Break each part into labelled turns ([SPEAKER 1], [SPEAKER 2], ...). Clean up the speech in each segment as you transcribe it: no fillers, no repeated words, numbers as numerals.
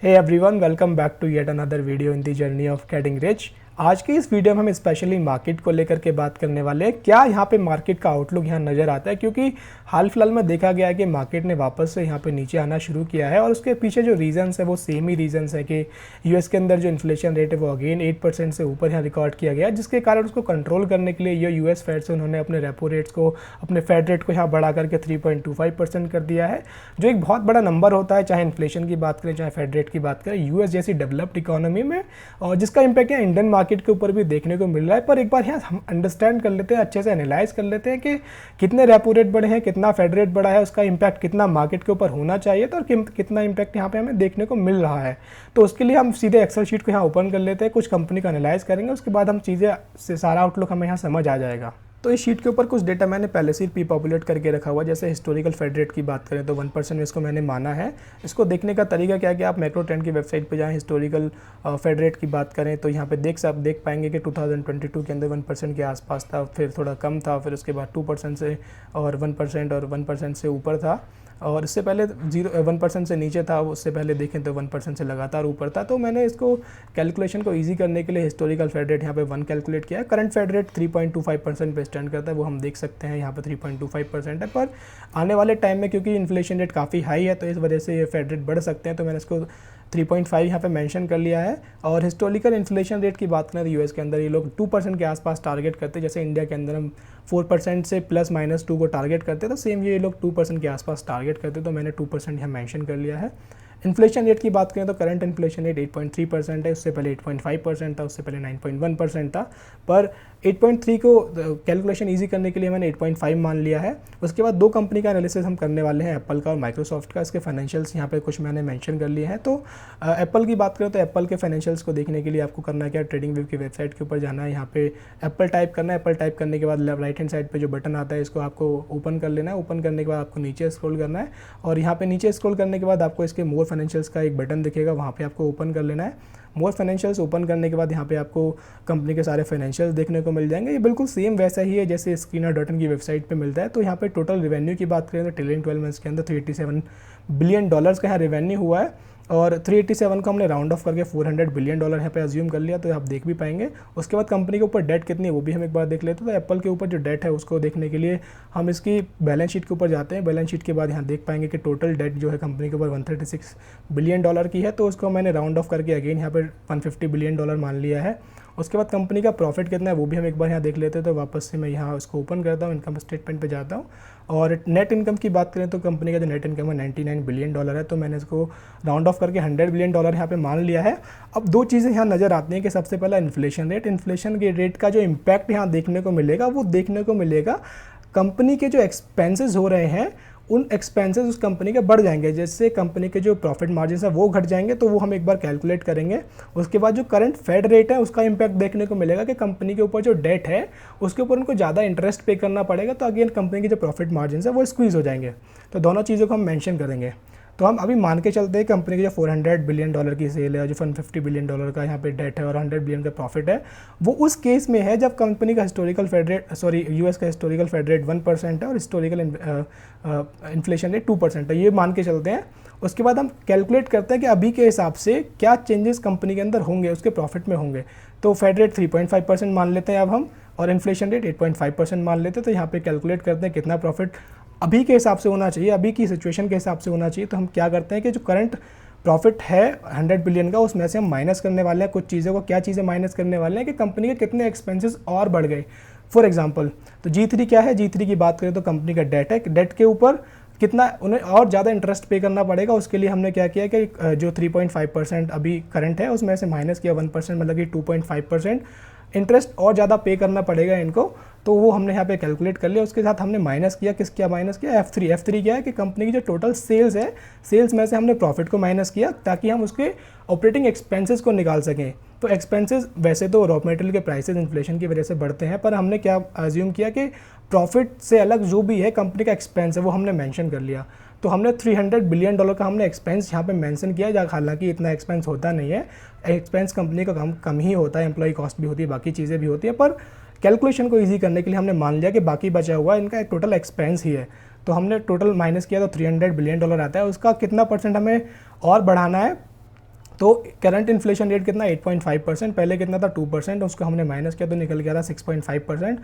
[SPEAKER 1] Hey everyone, welcome back to yet another video in the journey of getting rich। आज की इस video में हम स्पेशली मार्केट को लेकर के बात करने वाले हैं। क्या यहाँ पे मार्केट का आउटलुक यहाँ नज़र आता है, क्योंकि हाल फिलहाल में देखा गया है कि मार्केट ने वापस से यहाँ पे नीचे आना शुरू किया है और उसके पीछे जो रीजंस है वो सेम ही रीजंस है कि यूएस के अंदर जो इन्फ्लेशन रेट है वो अगेन 8% से ऊपर यहाँ रिकॉर्ड किया गया है, जिसके कारण उसको कंट्रोल करने के लिए ये यूएस फेड से उन्होंने अपने रेपो रेट्स को, अपने फेड रेट को यहाँ बढ़ा करके 3.25% कर दिया है, जो एक बहुत बड़ा नंबर होता है, चाहे इन्फ्लेशन की बात करें चाहे फेड रेट की बात करें यूएस जैसी डेवलप्ड इकोनॉमी में, और जिसका इम्पैक्ट यहाँ इंडियन मार्केट के ऊपर भी देखने को मिल रहा है। पर एक बार यहाँ हम अंडरस्टैंड कर लेते हैं, अच्छे से एनालाइज कर लेते हैं कि कितने रेपो रेट बढ़े हैं, कितना फेड रेट बढ़ा है, उसका इम्पैक्ट कितना मार्केट के ऊपर होना चाहिए तो और कितना इम्पैक्ट यहाँ पे हमें देखने को मिल रहा है। तो उसके लिए हम सीधे एक्सेल शीट को यहाँ ओपन कर लेते हैं, कुछ कंपनी का एनालाइज करेंगे, उसके बाद हम चीज़ें से सारा आउटलुक हमें यहाँ समझ आ जाएगा। तो इस शीट के ऊपर कुछ डेटा मैंने पहले से ही प्री पॉपुलेट करके रखा हुआ है। जैसे हिस्टोरिकल फेड रेट की बात करें तो 1% में इसको मैंने माना है। इसको देखने का तरीका क्या है कि आप मैक्रो ट्रेंड की वेबसाइट पे जाएं, हिस्टोरिकल फेड रेट की बात करें तो यहाँ पे देख पाएंगे कि 2022 के अंदर 1% के आसपास था, फिर थोड़ा कम था, फिर उसके बाद 2% से और 1% और 1% से ऊपर था, और इससे पहले 1% से नीचे था, उससे पहले देखें तो 1% से लगातार ऊपर था। तो मैंने इसको कैलकुलेशन को इजी करने के लिए हिस्टोरिकल फेड रेट यहाँ पे 1 कैलकुलेट किया है। करंट फेड रेट 3.25% पे स्टैंड करता है, वो हम देख सकते हैं यहाँ पे 3.25% है। पर आने वाले टाइम में क्योंकि इन्फ्लेशन रेट काफ़ी हाई है तो इस वजह से ये फेड रेट बढ़ सकते हैं, तो मैंने इसको 3.5 यहाँ पे मेंशन कर लिया है। और हिस्टोरिकल इन्फ्लेशन रेट की बात करें तो यूएस के अंदर ये लोग 2% के आसपास टारगेट करते हैं, जैसे इंडिया के अंदर हम 4% से ±2 को टारगेट करते हैं, तो सेम ये लोग 2% के आसपास टारगेट करते हैं, तो मैंने 2% यहाँ मेंशन कर लिया है। इन्फ्लेशन रेट की बात करें तो करंट इन्फ्लेशन रेट 8.3% है, उससे पहले 8.5% था, उससे पहले 9.1% था। पर 8.3 को कैलकुलेशन इजी करने के लिए मैंने 8.5 मान लिया है। उसके बाद दो कंपनी का एनालिसिस हम करने वाले हैं, एप्पल का और माइक्रोसॉफ्ट का। इसके फाइनेंशियल्स यहाँ पे कुछ मैंने मेंशन कर लिए हैं। तो एप्पल की बात करें तो एप्पल के फाइनेंशियल्स को देखने के लिए आपको करना क्या, ट्रेडिंग व्यू की वेबसाइट के ऊपर जाना है, यहाँ पे एप्पल टाइप करना है। एप्पल टाइप करने के बाद राइट हैंड साइड पर जो बटन आता है इसको आपको ओपन कर लेना है। ओपन करने के बाद आपको नीचे स्क्रॉल करना है और यहाँ पे नीचे स्क्रॉल करने के बाद आपको इसके मोर फाइनेंशियल्स का एक बटन दिखेगा, वहाँ पे आपको ओपन कर लेना है। मोर फाइनेंशियल्स ओपन करने के बाद यहाँ पे आपको कंपनी के सारे फाइनेंशियल्स देखने को मिल जाएंगे। ये बिल्कुल सेम वैसा ही है जैसे स्क्रीनर.इन की वेबसाइट पे मिलता है। तो यहाँ पे टोटल रेवेन्यू की बात करें तो ट्रेलिंग 12 मंथ्स के अंदर $387 बिलियन का यहाँ रेवेन्यू हुआ है, और 387 को हमने राउंड ऑफ करके $400 बिलियन यहाँ पे अज्यूम कर लिया, तो आप देख भी पाएंगे। उसके बाद कंपनी के ऊपर डेट कितनी है वो भी हम एक बार देख लेते हैं। तो एप्पल के ऊपर जो डेट है उसको देखने के लिए हम इसकी बैलेंस शीट के ऊपर जाते हैं। बैलेंस शीट के बाद यहाँ देख पाएंगे कि टोटल डेट जो है कंपनी के ऊपर $136 बिलियन की है, तो उसको मैंने राउंड ऑफ करके अगेन यहाँ पर $150 बिलियन मान लिया है। उसके बाद कंपनी का प्रॉफिट कितना है वो भी हम एक बार यहाँ देख लेते हैं। तो वापस से मैं यहाँ उसको ओपन करता हूँ, इनकम स्टेटमेंट पे जाता हूँ, और नेट इनकम की बात करें तो कंपनी का जो नेट इनकम है $99 बिलियन है, तो मैंने इसको राउंड ऑफ करके $100 बिलियन यहाँ पे मान लिया है। अब दो चीज़ें यहाँ नज़र आती हैं कि सबसे पहला इन्फ्लेशन के रेट का जो इम्पैक्ट यहाँ देखने को मिलेगा वो देखने को मिलेगा कंपनी के जो एक्सपेंसेस हो रहे हैं उन एक्सपेंसेस उस कंपनी के बढ़ जाएंगे, जैसे कंपनी के जो प्रॉफिट मार्जिन है वो घट जाएंगे, तो वो हम एक बार कैलकुलेट करेंगे। उसके बाद जो करंट फेड रेट है उसका इम्पैक्ट देखने को मिलेगा कि कंपनी के ऊपर जो डेट है उसके ऊपर उनको ज़्यादा इंटरेस्ट पे करना पड़ेगा, तो अगेन कंपनी के जो प्रॉफिट मार्जिन है वो स्क्वीज़ हो जाएंगे। तो दोनों चीज़ों को हम मेंशन करेंगे। तो हम अभी मान के चलते हैं कंपनी की जो $400 बिलियन की सेल है, जो $150 बिलियन का यहाँ पे डेट है और $100 बिलियन का प्रॉफिट है, वो उस केस में है जब कंपनी का हिस्टोरिकल फेड रेट यूएस का हिस्टोरिकल फेड रेट 1% है और हिस्टोरिकल इन्फ्लेशन रेट 2% है, ये मान के चलते हैं। उसके बाद हम कैलकुलेट करते हैं कि अभी के हिसाब से क्या चेंजेस कंपनी के अंदर होंगे, उसके प्रॉफिट में होंगे। तो फेड रेट 3.5% मान लेते हैं अब हम, और इन्फ्लेशन रेट 8.5% मान लेते हैं। तो यहाँ पे कैलकुलेट करते हैं कितना प्रॉफिट अभी के हिसाब से होना चाहिए, अभी की सिचुएशन के हिसाब से होना चाहिए। तो हम क्या करते हैं कि जो करंट प्रॉफिट है 100 बिलियन का, उसमें से हम माइनस करने वाले हैं कुछ चीज़ों को। क्या चीज़ें माइनस करने वाले हैं कि कंपनी के कितने एक्सपेंसेस और बढ़ गए। फॉर एग्जांपल तो G3 क्या है, G3 की बात करें तो कंपनी का डेट है, डेट के ऊपर कितना उन्हें और ज़्यादा इंटरेस्ट पे करना पड़ेगा। उसके लिए हमने क्या किया कि जो 3.5% अभी करंट है उसमें से माइनस किया 1%, मतलब कि 2.5% इंटरेस्ट और ज़्यादा पे करना पड़ेगा इनको, तो वो हमने यहाँ पे कैलकुलेट कर लिया। उसके साथ हमने माइनस किया, क्या माइनस किया, F3 क्या है कि कंपनी की जो टोटल सेल्स है, सेल्स में से हमने प्रॉफिट को माइनस किया ताकि हम उसके ऑपरेटिंग एक्सपेंसेस को निकाल सकें। तो एक्सपेंसेस वैसे तो रॉ मटेरियल के प्राइसेस इन्फ्लेशन की वजह से बढ़ते हैं, पर हमने क्या अज्यूम किया कि प्रॉफिट से अलग जो भी है कंपनी का एक्सपेंस है वो हमने मेंशन कर लिया। तो हमने $300 बिलियन का हमने एक्सपेंस यहाँ पे मेंशन किया, हालांकि इतना एक्सपेंस होता नहीं है, एक्सपेंस कंपनी का कम ही होता है, एम्प्लॉय कॉस्ट भी होती है, बाकी चीज़ें भी होती है, पर कैलकुलेशन को ईजी करने के लिए हमने मान लिया कि बाकी बचा हुआ इनका एक टोटल एक्सपेंस ही है। तो हमने टोटल माइनस किया तो $300 बिलियन आता है, उसका कितना परसेंट हमें और बढ़ाना है तो करंट इन्फ्लेशन रेट कितना 8.5%, पहले कितना था 2%, उसको हमने माइनस किया तो निकल गया था 6.5%।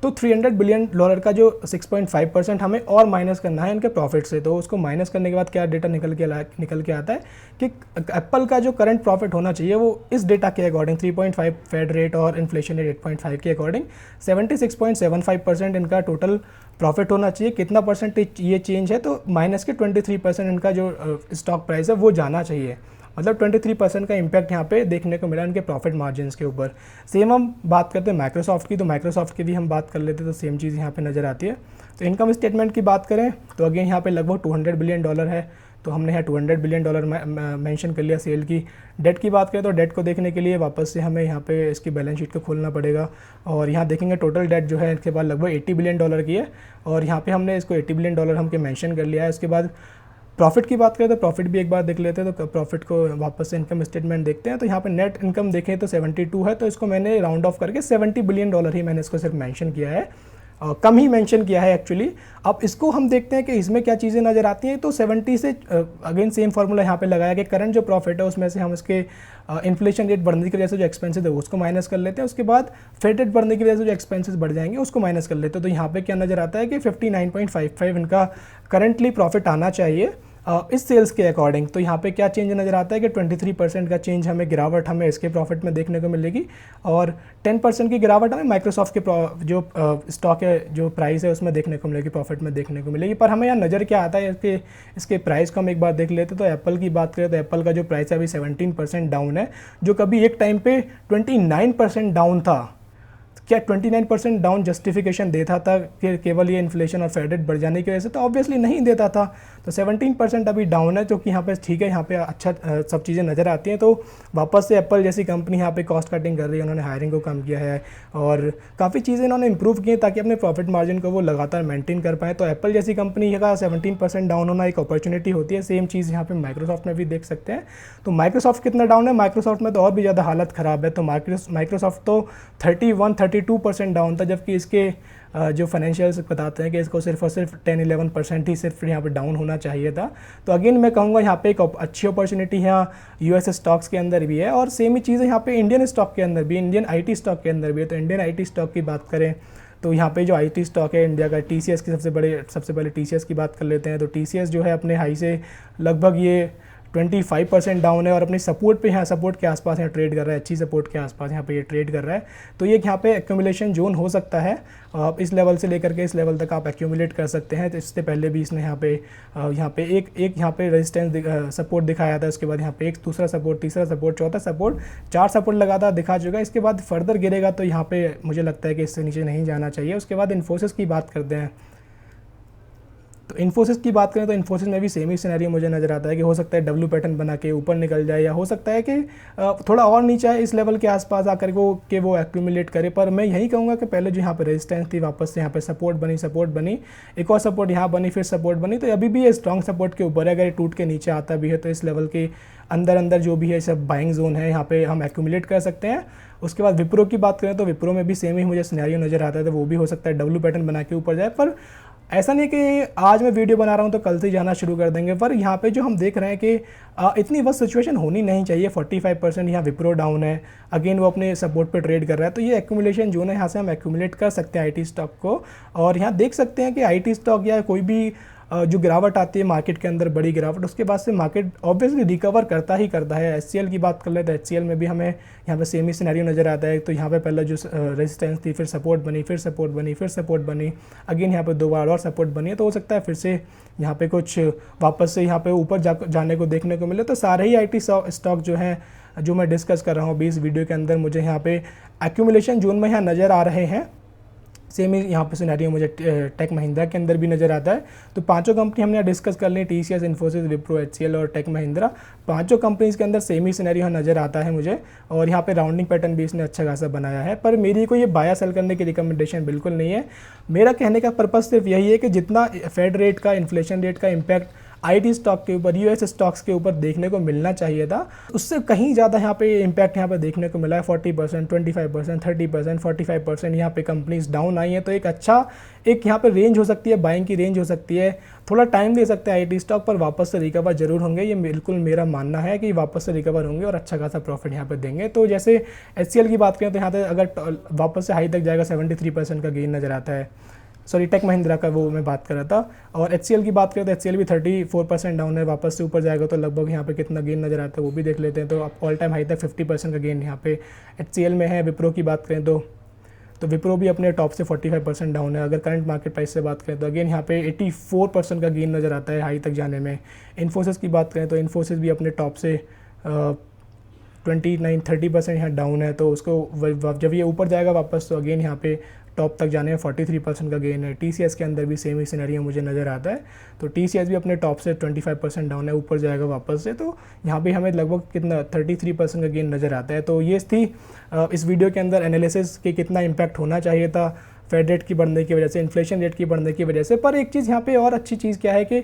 [SPEAKER 1] तो $300 बिलियन का जो 6.5% हमें और माइनस करना है इनके प्रॉफिट से। तो उसको माइनस करने के बाद क्या डेटा निकल के आता है कि एप्पल का जो करंट प्रॉफिट होना चाहिए वो इस डेटा के अकॉर्डिंग 3.5 फेड रेट और इन्फ्लेशन रेट 8.5 के अकॉर्डिंग 76.75% इनका टोटल प्रॉफिट होना चाहिए। कितना परसेंटेज ये चेंज है, तो माइनस के 23% इनका जो स्टॉक प्राइस है वो जाना चाहिए। मतलब 23% का इम्पैक्ट यहाँ पे देखने को मिला इनके प्रॉफिट मार्जिन्स के ऊपर। सेम हम बात करते हैं माइक्रोसॉफ्ट की, तो माइक्रोसॉफ्ट की भी हम बात कर लेते हैं तो सेम चीज़ यहाँ पे नज़र आती है। तो इनकम स्टेटमेंट की बात करें तो अगेन यहाँ पे लगभग $200 बिलियन है, तो हमने यहाँ $200 बिलियन मेंशन कर लिया सेल की। डेट की बात करें तो डेट को देखने के लिए वापस से हमें यहाँ पे इसकी बैलेंस शीट को खोलना पड़ेगा, और यहाँ देखेंगे टोटल डेट जो है इसके बाद लगभग $80 बिलियन की है, और यहाँ पे हमने इसको $80 बिलियन हमके मेंशन कर लिया है। उसके बाद प्रॉफिट की बात करें तो प्रॉफिट भी एक बार देख लेते हैं, तो प्रॉफिट को वापस से इनकम स्टेटमेंट देखते हैं। तो यहाँ पे नेट इनकम देखें तो 72 है, तो इसको मैंने राउंड ऑफ करके $70 बिलियन ही मैंने इसको सिर्फ मेंशन किया है, कम ही मेंशन किया है एक्चुअली। अब इसको हम देखते हैं कि इसमें क्या चीज़ें नज़र आती हैं। तो 70 से अगेन सेम फार्मूला यहाँ पे लगाया कि करंट जो प्रॉफिट है उसमें से हम इसके इन्फ्लेशन रेट बढ़ने की वजह से जो एक्सपेंसेस है उसको माइनस कर लेते हैं। उसके बाद फेड रेट बढ़ने की वजह से जो एक्सपेंसेस बढ़ जाएंगे उसको माइनस कर लेते हैं। तो यहाँ पे क्या नज़र आता है कि 59.55 इनका करंटली प्रॉफिट आना चाहिए इस सेल्स के अकॉर्डिंग। तो यहाँ पे क्या चेंज नज़र आता है कि 23% का चेंज हमें गिरावट हमें इसके प्रॉफिट में देखने को मिलेगी, और 10% की गिरावट हमें माइक्रोसॉफ्ट के जो स्टॉक है जो प्राइस है उसमें देखने को मिलेगी, प्रॉफिट में देखने को मिलेगी। पर हमें यहाँ नज़र क्या आता है इसके प्राइस को हम एक बार देख लेते हैं। तो एप्पल की बात करें तो एप्पल का जो प्राइस है अभी 17% डाउन है, जो कभी एक टाइम पे 29% डाउन था। क्या 29% डाउन जस्टिफिकेशन देता था कि केवल ये इन्फ्लेशन और फेड रेट बढ़ जाने की वजह से? तो ऑब्वियसली नहीं देता था। तो 17% अभी डाउन है, जो कि यहाँ पे ठीक है, यहाँ पे अच्छा सब चीज़ें नज़र आती हैं। तो वापस से एप्पल जैसी कंपनी यहाँ पे कॉस्ट कटिंग कर रही है, उन्होंने हायरिंग को कम किया है और काफ़ी चीज़ें इन्होंने इंप्रूव की हैं ताकि अपने प्रॉफिट मार्जिन को वो लगातार मेंटेन कर पाएँ। तो एप्पल जैसी कंपनी का 17% डाउन होना एक अपॉर्चुनिटी होती है। सेम चीज़ यहाँ पर माइक्रोसॉफ्ट में भी देख सकते हैं। तो माइक्रोसॉफ्ट कितना डाउन है? माइक्रोसॉफ्ट में तो और भी ज़्यादा हालत ख़राब है। तो माइक्रोसॉफ्ट तो 32% डाउन था, जबकि इसके जो फाइनेंशियल्स बताते हैं कि इसको सिर्फ और सिर्फ 10-11% ही सिर्फ यहाँ पे डाउन होना चाहिए था। तो अगेन मैं कहूँगा यहाँ पे एक अच्छी अपॉर्चुनिटी यहाँ यूएस स्टॉक्स के अंदर भी है, और सेम ही चीज़ यहाँ पे इंडियन स्टॉक के अंदर भी, इंडियन आईटी स्टॉक के अंदर भी है। तो इंडियन आईटी स्टॉक की बात करें तो यहाँ पे जो आईटी स्टॉक है इंडिया का, टीसीएस की सबसे पहले टीसीएस की बात कर लेते हैं। तो टीसीएस जो है अपने हाई से लगभग ये 25% डाउन है, और अपनी सपोर्ट पे यहाँ सपोर्ट के आसपास यहाँ ट्रेड कर रहा है, अच्छी सपोर्ट के आसपास यहाँ पे ये ट्रेड कर रहा है। तो ये यहाँ पे एक्यूमुलेशन जोन हो सकता है, इस लेवल से लेकर के इस लेवल तक आप एक्यूमुलेट कर सकते हैं। तो इससे पहले भी इसने यहाँ पे एक यहाँ पे रेजिस्टेंस सपोर्ट दिखाया था, उसके बाद यहाँ पे एक दूसरा सपोर्ट, तीसरा सपोर्ट, चौथा सपोर्ट, 4 सपोर्ट लगातार दिखा चुका है। इसके बाद फर्दर गिरेगा तो यहाँ पे मुझे लगता है कि इससे नीचे नहीं जाना चाहिए। उसके बाद इन्फोसिस की बात करते हैं। तो इन्फोसिस की बात करें तो इन्फोसिस में भी सेम ही सिनेरियो मुझे नज़र आता है कि हो सकता है डब्ल्यू पैटर्न बना के ऊपर निकल जाए, या हो सकता है कि थोड़ा और नीचे आए, इस लेवल के आसपास आकर वो एक्यूमुलेट करे। पर मैं यही कहूँगा कि पहले जो यहाँ पे रेजिस्टेंस थी वापस से यहाँ पे सपोर्ट बनी, एक और सपोर्ट यहाँ बनी, फिर सपोर्ट बनी। तो अभी भी ये स्ट्रॉन्ग सपोर्ट के ऊपर है। अगर ये टूट के नीचे आता भी है तो इस लेवल के अंदर जो भी है सब बाइंग जोन है, यहाँ पे हम एक्यूमुलेट कर सकते हैं। उसके बाद विप्रो की बात करें तो विप्रो में भी सेम ही मुझे सिनेरियो नज़र आता है। तो वो भी हो सकता है डब्ल्यू पैटर्न बना के ऊपर जाए, पर ऐसा नहीं कि आज मैं वीडियो बना रहा हूँ तो कल से ही जाना शुरू कर देंगे। पर यहाँ पे जो हम देख रहे हैं कि इतनी बस सिचुएशन होनी नहीं चाहिए। 45% यहाँ विप्रो डाउन है, अगेन वो अपने सपोर्ट पे ट्रेड कर रहा है। तो ये एक्यूमुलेशन जोन है, यहाँ से हम एक्यूमुलेट कर सकते हैं आईटी स्टॉक को। और यहाँ देख सकते हैं कि आईटी स्टॉक या कोई भी जो गिरावट आती है मार्केट के अंदर, बड़ी गिरावट, उसके बाद से मार्केट ऑब्वियसली रिकवर करता है। एचसीएल की बात कर ले तो एचसीएल में भी हमें यहाँ पे सेम ही सिनेरियो नज़र आता है। तो यहाँ पे पहले जो रेजिस्टेंस थी, फिर सपोर्ट बनी, फिर सपोर्ट बनी, अगेन यहाँ पे 2 बार और सपोर्ट बनी है। तो हो सकता है फिर से यहाँ पे कुछ वापस से यहाँ पे ऊपर जाने को देखने को मिले। तो सारे ही आईटी स्टॉक जो हैं जो मैं डिस्कस कर रहा हूँ अभी इस वीडियो के अंदर, मुझे यहाँ पे एक्यूमुलेशन जोन में यहाँ नज़र आ रहे हैं। सेम ही यहाँ पे सिनेरियो मुझे टेक महिंद्रा के अंदर भी नज़र आता है। तो पांचों कंपनी हमने डिस्कस कर ली, टीसीएस, इन्फोसिस, विप्रो, एचसीएल और टेक महिंद्रा। पांचों कंपनीज के अंदर सेम ही सिनेरियो नज़र आता है मुझे, और यहाँ पे राउंडिंग पैटर्न भी इसने अच्छा खासा बनाया है। पर मेरी को ये बाय सेल करने की रिकमेंडेशन बिल्कुल नहीं है। मेरा कहने का पर्पज़ सिर्फ यही है कि जितना फेड रेट का, इन्फ्लेशन रेट का इम्पैक्ट आईटी स्टॉक के ऊपर, यूएस स्टॉक्स के ऊपर देखने को मिलना चाहिए था। उससे कहीं ज़्यादा यहाँ पे इम्पैक्ट यहाँ पे देखने को मिला है। 40%, 25%, 30%, 45% यहाँ पे कंपनीज डाउन आई हैं। तो एक अच्छा एक यहाँ पे रेंज हो सकती है, बाइंग की रेंज हो सकती है। थोड़ा टाइम दे सकते हैं आईटी स्टॉक, पर वापस से रिकवर जरूर होंगे। ये बिल्कुल मेरा मानना है कि वापस से रिकवर होंगे और अच्छा खासा प्रॉफिट यहाँ पे देंगे। तो जैसे एचसीएल की बात करें तो यहाँ तक अगर वापस से हाई तक जाएगा 73% का गेन नज़र आता है। सॉरी, टेक महिंद्रा का वो मैं बात कर रहा था। और एचसीएल की बात करें तो एचसीएल भी 34% डाउन है। वापस से ऊपर जाएगा तो लगभग यहाँ पे कितना गेन नज़र आता है वो भी देख लेते हैं। तो आप ऑल टाइम हाई तक 50% का गेन यहाँ पे एचसीएल में है। विप्रो की बात करें तो विप्रो भी अपने टॉप से 45% डाउन है। अगर करंट मार्केट प्राइस से बात करें तो अगेन यहाँ पे 84% का गेन नज़र आता है हाई तक जाने में। इन्फोसिस की बात करें तो इन्फोसिस भी अपने टॉप से 29-30% यहाँ डाउन है। तो उसको जब ये ऊपर जाएगा वापस तो अगेन यहाँ पे टॉप तक जाने में 43% का गेन है। टीसीएस के अंदर भी सेम ही सिनेरियो मुझे नज़र आता है। तो टीसीएस भी अपने टॉप से 25% डाउन है, ऊपर जाएगा वापस से। तो यहाँ पे हमें लगभग कितना 33% का गेन नज़र आता है। तो ये थी इस वीडियो के अंदर एनालिसिस कि कितना इम्पैक्ट होना चाहिए था फेड रेट की बढ़ने की वजह से, इन्फ्लेशन रेट की बढ़ने की वजह से। पर एक चीज़ यहाँ पे और अच्छी चीज़ क्या है कि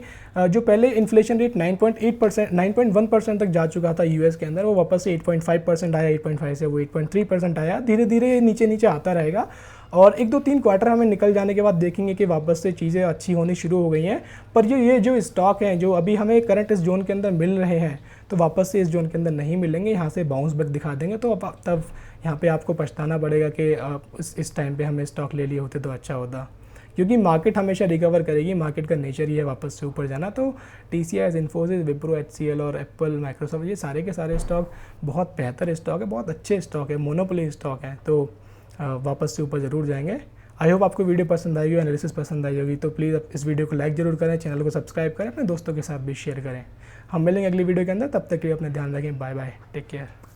[SPEAKER 1] जो पहले इन्फ्लेशन रेट 9.8%, 9.1% तक जा चुका था यूएस के अंदर, वो वापस से 8.5% आया, 8.5 से वो 8.3% आया। धीरे धीरे नीचे नीचे आता रहेगा और 1-2-3 क्वार्टर हमें निकल जाने के बाद देखेंगे कि वापस से चीज़ें अच्छी होनी शुरू हो गई हैं। पर ये जो स्टॉक हैं जो अभी हमें करंट इस जोन के अंदर मिल रहे हैं, तो वापस से इस जोन के अंदर नहीं मिलेंगे, यहाँ से बाउंस बैक दिखा देंगे। तो अब तब यहाँ पे आपको पछताना पड़ेगा कि इस टाइम पे हमें स्टॉक ले लिए होते तो अच्छा होता, क्योंकि मार्केट हमेशा रिकवर करेगी। मार्केट का नेचर ही है वापस से ऊपर जाना। तो टीसीएस, इन्फोसिस, विप्रो, एचसीएल और एप्पल, माइक्रोसॉफ्ट, ये सारे के सारे स्टॉक बहुत बेहतर स्टॉक है, बहुत अच्छे स्टॉक है, मोनोपोली स्टॉक है। तो वापस से ऊपर ज़रूर जाएंगे। आई होप आपको वीडियो पसंद आई होगी, एनालिसिस पसंद आई होगी। तो प्लीज़ इस वीडियो को लाइक ज़रूर करें, चैनल को सब्सक्राइब करें, अपने दोस्तों के साथ भी शेयर करें। हम मिलेंगे अगली वीडियो के अंदर, तब तक के लिए अपना ध्यान रखें। Bye bye, take care.